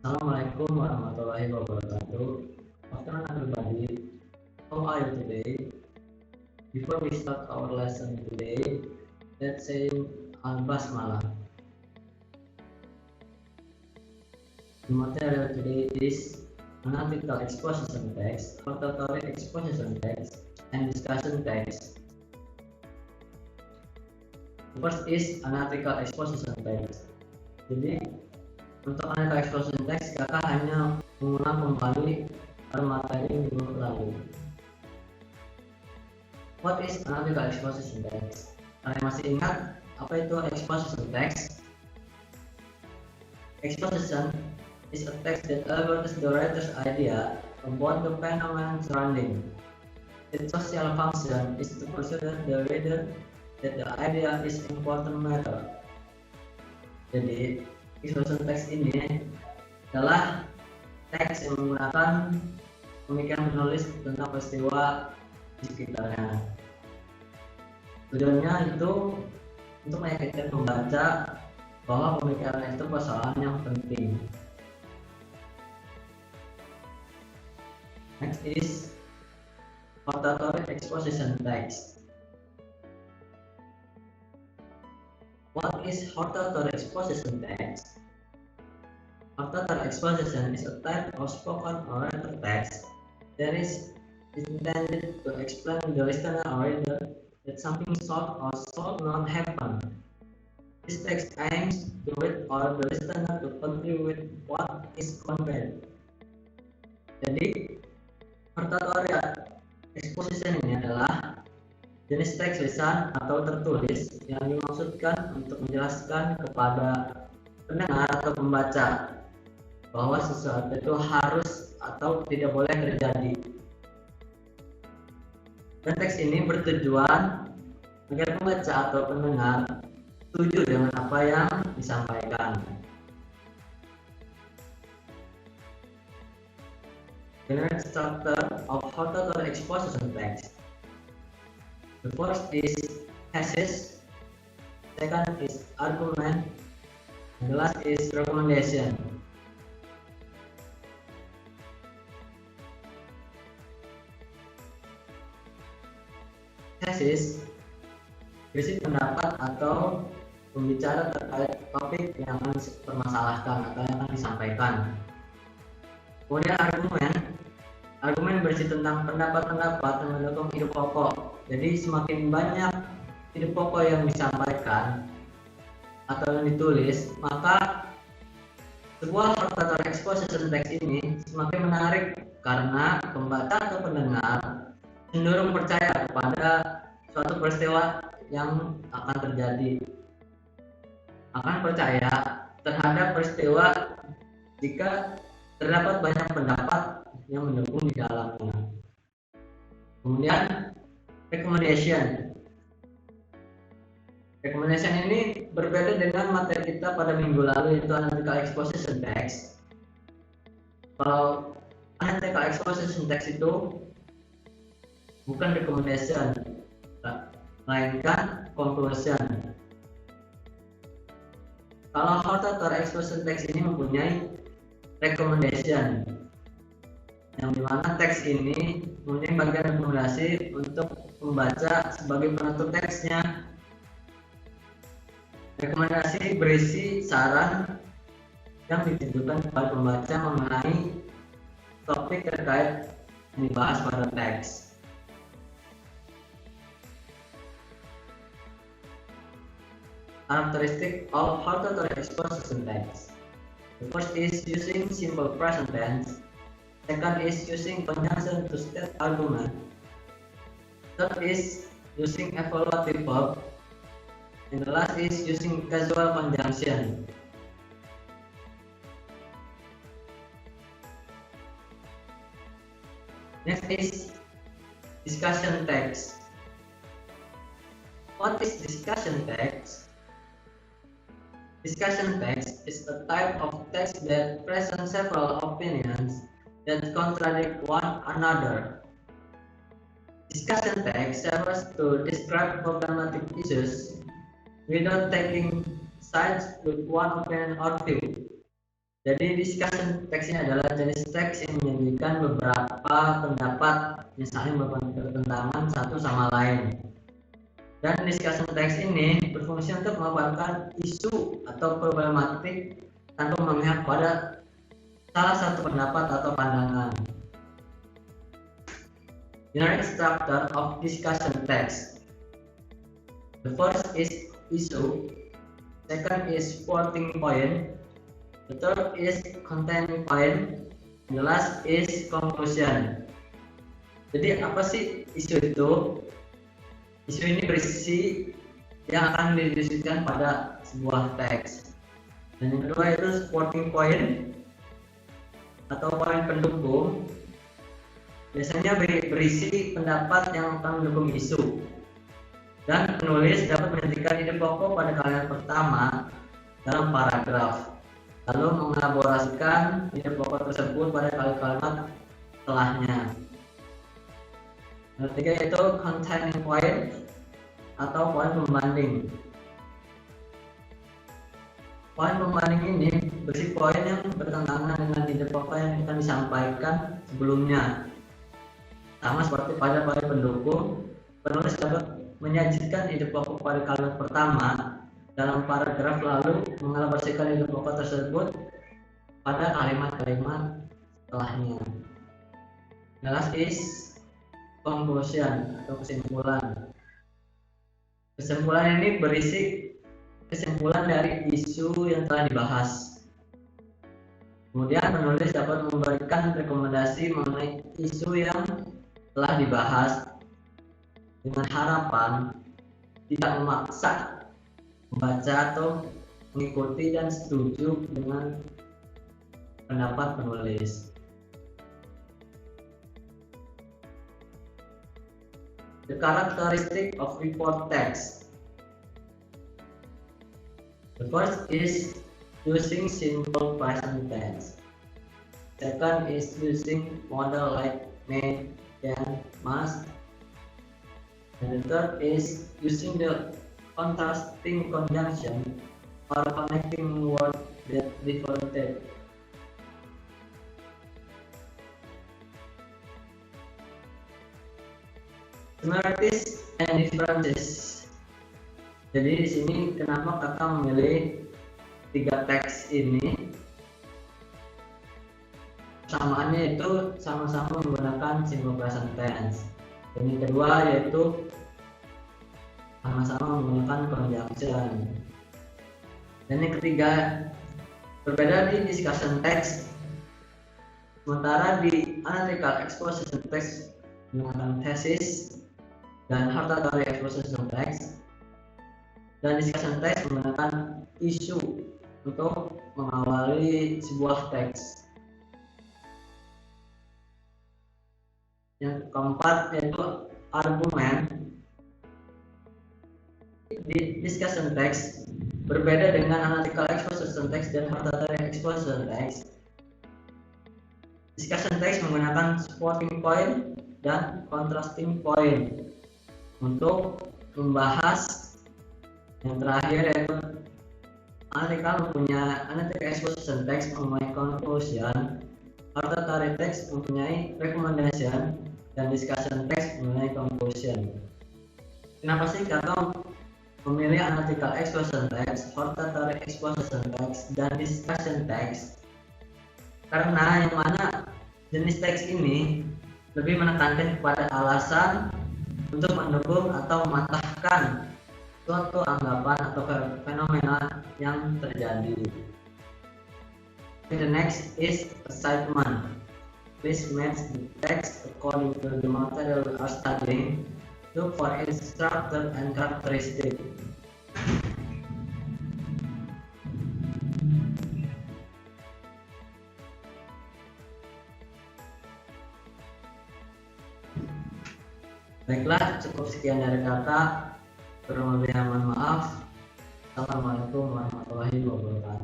Assalamualaikum warahmatullahi wabarakatuh. Afternoon everybody. How are you today? Before we start our lesson today, let's say Al-Basmalah. The material today is analytical exposition text, hortatory exposition text, and discussion text. The first is analytical exposition text. Jadi untuk analytical exposition text, kakak hanya mengulang kembali pada materi minggu lalu. What is analytical exposition text? Kalian masih ingat apa itu exposition text? Exposition is a text that elaborates the writer's idea about the phenomenon surrounding. Its social function is to persuade the reader that the idea is important matter. Jadi, exposition text ini adalah teks yang menggunakan pemikiran penulis tentang peristiwa di sekitarnya. Tujuannya itu untuk meyakinkan pembaca bahwa pemikiran itu persoalan yang penting. Next is hortatory exposition text. What is hortatory exposition text? Hortatory exposition is a type of spoken or written text that is intended to explain to the listener or reader that something should or should not happen. This text aims to read or the listener to agree with what is conveyed. Jadi, hortatory exposition ini adalah jenis teks lisan atau tertulis yang dimaksudkan untuk menjelaskan kepada pendengar atau pembaca bahwa sesuatu itu harus atau tidak boleh terjadi. Dan teks ini bertujuan agar pembaca atau pendengar setuju dengan apa yang disampaikan. The next chapter of hortatory exposition text. The first is thesis, second is argument, and the last is recommendation. Thesis berisi pendapat atau pembicara terkait topik yang akan dipermasalahkan atau yang akan disampaikan. Kemudian argumen berisi tentang pendapat-pendapat yang mendukung ide pokok. Jadi semakin banyak ide pokok yang disampaikan atau yang ditulis, maka sebuah hortatory exposition text ini semakin menarik karena pembaca atau pendengar cenderung percaya kepada suatu peristiwa yang akan terjadi, akan percaya terhadap peristiwa jika terdapat banyak pendapat yang mendukung di dalamnya. Kemudian recommendation ini berbeda dengan materi kita pada minggu lalu, yaitu analytical exposition text. Kalau analytical exposition text itu bukan recommendation, melainkan conclusion. Kalau hortatory exposition text ini mempunyai recommendation, yang dimana teks ini mempunyai bagian rekomendasi untuk pembaca sebagai penutup teksnya. Rekomendasi berisi saran yang ditujukan kepada pembaca mengenai topik terkait yang dibahas pada teks. Characteristic of hortatory exposition text. The first is using simple present tense. Second is using conjunction to state argument. Third is using evaluative verb. And the last is using causal conjunction. Next is discussion text. What is discussion text? Discussion text is a type of text that presents several opinions that contradict one another. Discussion text serves to describe problematic issues without taking sides with one opinion or view. Jadi discussion text ini adalah jenis teks yang menyajikan beberapa pendapat yang saling bertentangan satu sama lain. Dan discussion text ini berfungsi untuk memaparkan isu atau problematik tanpa memihak pada salah satu pendapat atau pandangan. General structure of discussion text. The first is issue, second is supporting point, the third is containing point, and the last is conclusion. Jadi apa sih isu itu? Isu ini berisi yang akan didiskusikan pada sebuah teks. Dan yang kedua itu supporting point atau poin pendukung. Biasanya berisi pendapat yang akan mendukung isu. Dan penulis dapat menghentikan ide pokok pada kalimat pertama dalam paragraf, lalu mengelaborasikan ide pokok tersebut pada kalimat setelahnya. Yang ketiga yaitu containing point atau poin pembanding. Poin pembanding ini berisi poin yang bertentangan dengan ide pokok yang akan disampaikan sebelumnya. Sama seperti pada poin pendukung, penulis dapat menyajikan ide pokok pada kalimat pertama dalam paragraf lalu mengelaborasikan ide pokok tersebut pada kalimat-kalimat setelahnya. The last is conclusion atau kesimpulan. Kesimpulan ini berisi kesimpulan dari isu yang telah dibahas. Kemudian penulis dapat memberikan rekomendasi mengenai isu yang telah dibahas dengan harapan tidak memaksa membaca atau mengikuti dan setuju dengan pendapat penulis. The characteristic of report text. The first is using simple present tense. Second is using modal like may, can, must. And the third is using the contrasting conjunction or connecting words that differentiate. Similarities and differences. Jadi di sini kenapa kakak memilih 3 teks ini? Samaannya itu sama-sama menggunakan simple present tense. Dan yang kedua yaitu sama-sama menggunakan conjunction. Dan yang ketiga berbeda di discussion text. Sementara di analytical exposition text menggunakan thesis dan hortatory exposition text, dan discussion text menggunakan isu untuk mengawali sebuah teks. Yang keempat yaitu argumen. Di discussion text berbeda dengan analytical exposition text dan hortatory exposition text. Discussion text menggunakan supporting point dan contrasting point untuk membahas. Yang terakhir yaitu analytical exposition text mempunyai conclusion, hortatory text mempunyai recommendation, dan discussion text mempunyai conclusion. Kenapa sih kakak memilih analytical exposition text, hortatory exposition text, dan discussion text? Karena yang mana jenis teks ini lebih menekankan kepada alasan untuk mendukung atau mematahkan suatu anggapan atau fenomena yang terjadi. The next is assignment. Please match the text according to the material you are studying. Look for its structure and characteristic. Baiklah, cukup sekian dari kakak. Kurang lebihnya mohon maaf. Assalamualaikum warahmatullahi wabarakatuh.